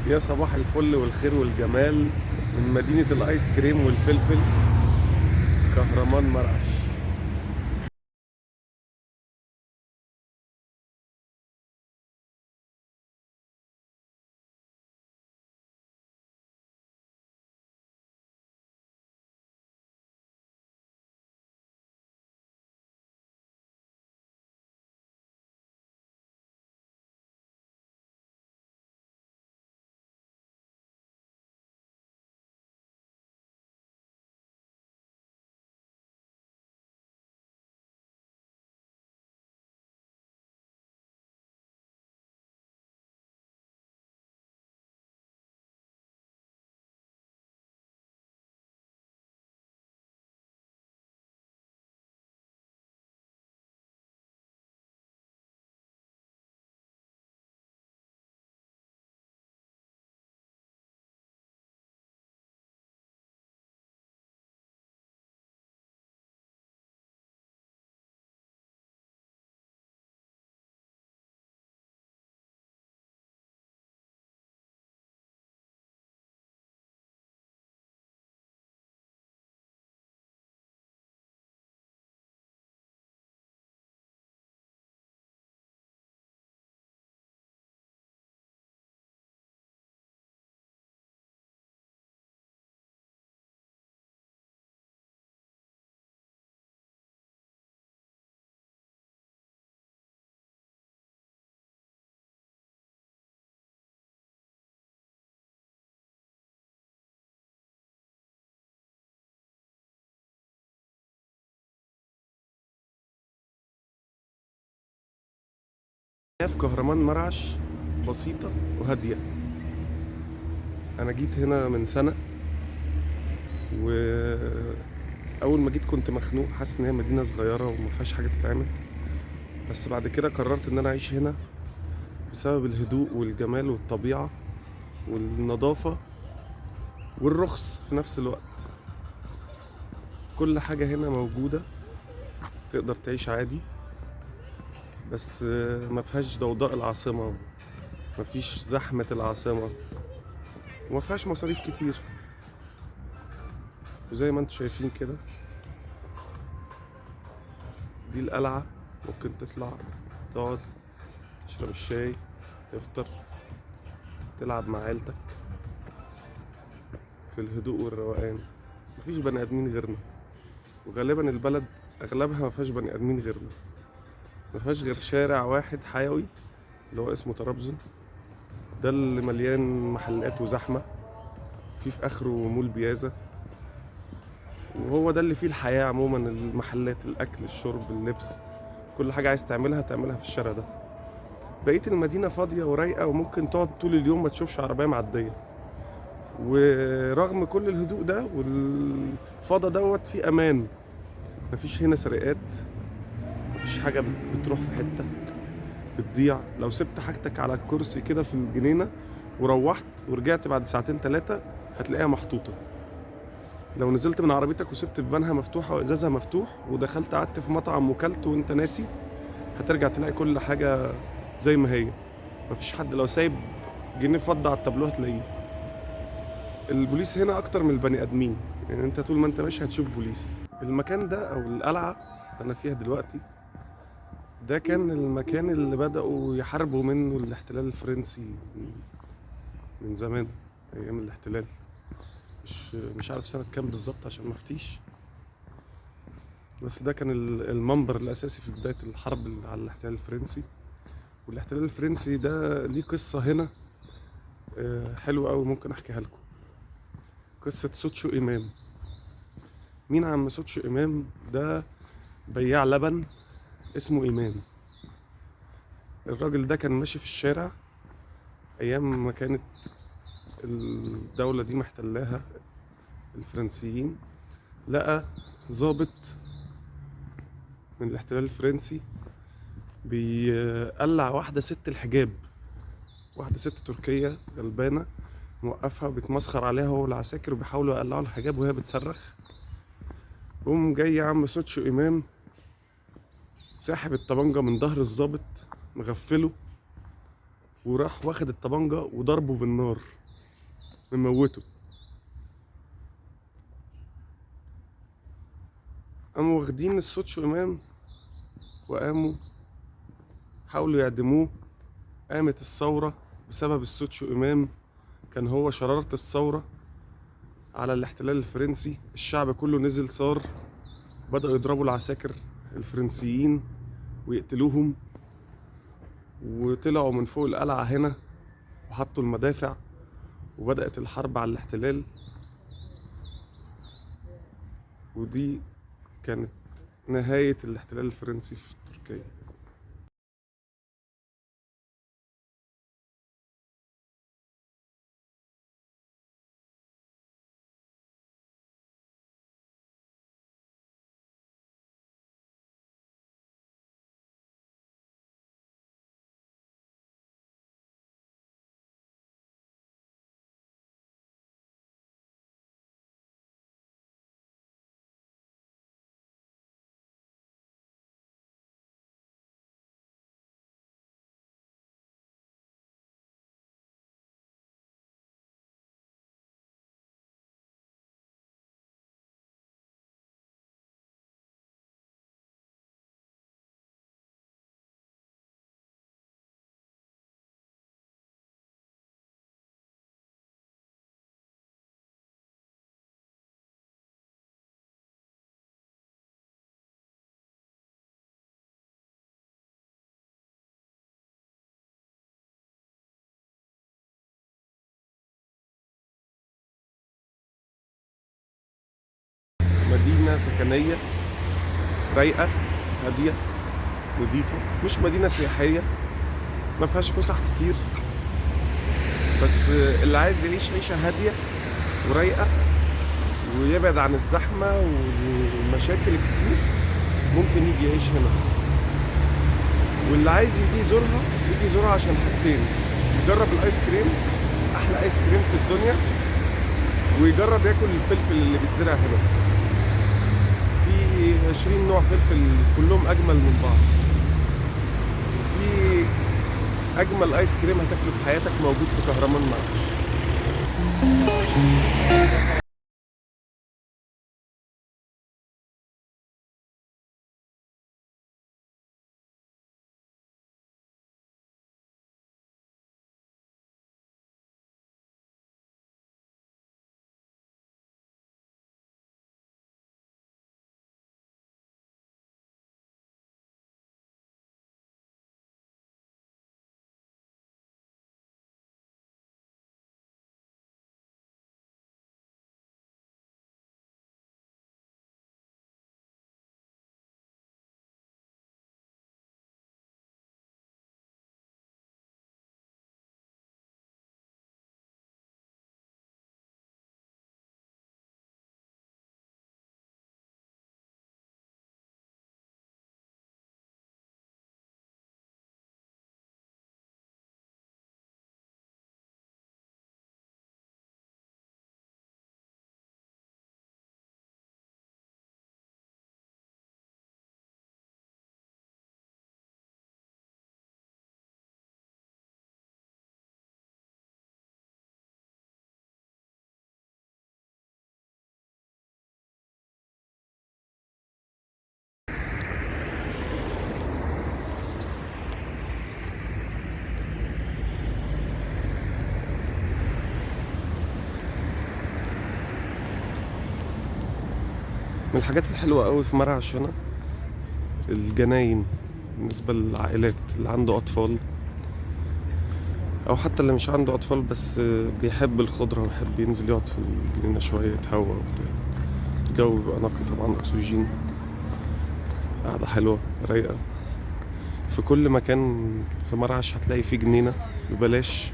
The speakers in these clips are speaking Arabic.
يا صباح الفل والخير والجمال من مدينة الآيس كريم والفلفل، كهرمان مرعش. في كهرمان مرعش بسيطة وهادية. أنا جيت هنا من سنة، وأول ما جيت كنت مخنوق، حاسس إن هي مدينة صغيرة ومفيهاش حاجة تتعمل. بس بعد كده قررت إن أنا أعيش هنا بسبب الهدوء والجمال والطبيعة والنظافة والرخص في نفس الوقت. كل حاجة هنا موجودة، تقدر تعيش عادي، بس ما فيهاش ضوضاء العاصمة، ما فيش زحمة العاصمة، وما فيهاش مصاريف كتير. وزي ما انتم شايفين كده، دي القلعة. ممكن تطلع تقعد تشرب الشاي، تفطر، تلعب مع عيلتك في الهدوء والروقان. مفيش بني ادمين غيرنا، وغالبا البلد اغلبها ما فيهاش بني ادمين غيرنا. ما فيهاش غير شارع واحد حيوي اللي هو اسمه طرابزون، ده اللي مليان محلات وزحمة. في اخره مول بيازا، وهو ده اللي فيه الحياة عموما. المحلات، الأكل، الشرب، اللبس، كل حاجة عايز تعملها في الشارع ده. بقية المدينة فاضية ورايقة، وممكن تقعد طول اليوم ما تشوفش عربية معدية. ورغم كل الهدوء ده والفضا دوت، في أمان. مفيش هنا سرقات، مفيش حاجة بتروح في حتة بتضيع. لو سبت حاجتك على الكرسي كده في الجنينة وروحت ورجعت بعد ساعتين تلاتة، هتلاقيها محطوطة. لو نزلت من عربيتك وسبت بيبانها مفتوحة وإزازها مفتوح ودخلت قعدت في مطعم وكلت وانت ناسي، هترجع تلاقي كل حاجة زي ما هي. مفيش حد لو سايب جنيه فضة على التابلو هتلاقيه. البوليس هنا أكتر من البني آدمين، يعني انت طول ما انت ماشي هتشوف بوليس. المكان ده أو القلعة اللي أنا فيها دلوقتي، ده كان المكان اللي بدأوا يحاربوا منه الاحتلال الفرنسي من زمان، أيام الاحتلال. مش عارف سنة كام بالظبط عشان مفتيش، بس ده كان المنبر الأساسي في بداية الحرب على الاحتلال الفرنسي. والاحتلال الفرنسي ده ليه قصة هنا حلوة أوي، ممكن أحكيها لكم. قصة سوتشو إمام. مين عم سوتشو إمام ده؟ بياع لبن اسمه إمام. الراجل ده كان ماشي في الشارع أيام ما كانت الدولة دي محتلاها الفرنسيين. لقى ضابط من الاحتلال الفرنسي بيقلع واحدة ست الحجاب، واحدة ست تركية غلبانة، موقفها وبيتمسخر عليها هو والعساكر، وبيحاولوا يقلعوا الحجاب وهي بتصرخ. قوم جاي عم سوتشو إمام ساحب الطبنجة من ظهر الضابط، مغفله، وراح واخد الطبنجة وضربه بالنار، مموته. قاموا واخدين السوتشو إمام وقاموا حاولوا يعدموه. قامت الثورة بسبب السوتشو إمام، كان هو شرارة الثورة على الاحتلال الفرنسي. الشعب كله نزل صار، بدأوا يضربوا العساكر الفرنسيين ويقتلوهم، وطلعوا من فوق القلعة هنا وحطوا المدافع، وبدأت الحرب على الاحتلال. ودي كانت نهاية الاحتلال الفرنسي في تركيا. مدينة سكنية رايقة هادية نظيفة، مش مدينة سياحية، ما فيهاش فسح كتير، بس اللي عايز يعيش عيشة هادية ورايقة ويبعد عن الزحمة والمشاكل الكتير ممكن يجي يعيش هنا. واللي عايز يجي يزورها يجي يزورها عشان حاجتين: يجرب الايس كريم، احلى ايس كريم في الدنيا، ويجرب ياكل الفلفل اللي بيتزرع هنا. في 20 نوع فلفل كلهم اجمل من بعض. وفي اجمل ايس كريم هتاكله في حياتك موجود في كهرمان معاش. من الحاجات الحلوة قوي في مرعش هنا الجناين، بالنسبة للعائلات اللي عنده أطفال أو حتى اللي مش عنده أطفال بس بيحب الخضرة ويحب ينزل يقعد في الجنينة شوية يتهوى وبتاع. الجو بيبقى نقي طبعا، أكسجين، قعدة حلوة رايقة. في كل مكان في مرعش هتلاقي فيه جنينة ببلاش.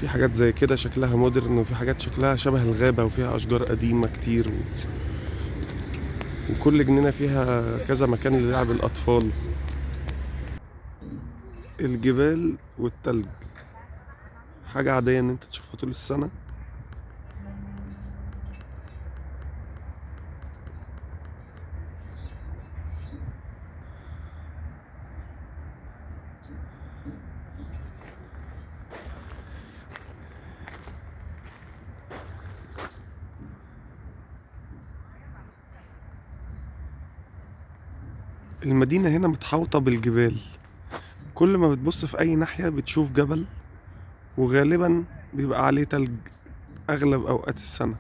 في حاجات زي كده شكلها مودرن، وفي حاجات شكلها شبه الغابة وفيها أشجار قديمة كتير وكل جنينة فيها كذا مكان للعب الأطفال. الجبال والتلج حاجة عادية إن أنت تشوفها طول السنة. المدينة هنا متحوطة بالجبال، كل ما بتبص في أي ناحية بتشوف جبل، وغالبا بيبقى عليه تلج أغلب أوقات السنة.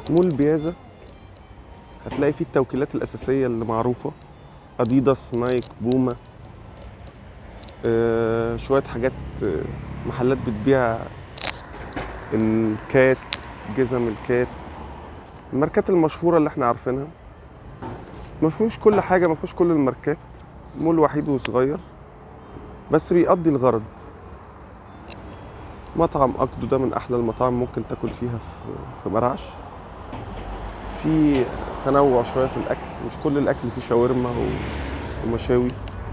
مول بيازا هتلاقي فيه التوكيلات الأساسية اللي معروفة، أديداس، نايك، بوما، شوية حاجات، محلات بتبيع الكات، جزم الكات، الماركات المشهورة اللي احنا عارفينها. مفيهوش كل حاجة، مفيهوش كل الماركات، مول وحيد وصغير بس بيقضي الغرض. مطعم أكدو ده من أحلى المطاعم ممكن تاكل فيها في مرعش. في تنوع شوية في الأكل، مش كل الأكل فيه شاورما ومشاوي،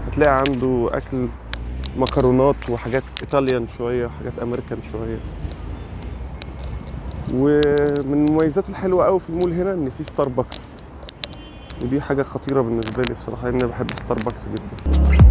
هتلاقي عنده أكل مكرونات وحاجات إيطاليان شوية وحاجات أمريكان شوية. ومن المميزات الحلوة قوي في المول هنا إن في ستاربكس، ودي حاجة خطيرة بالنسبة لي بصراحة، لأن أنا بحب ستاربكس جدا.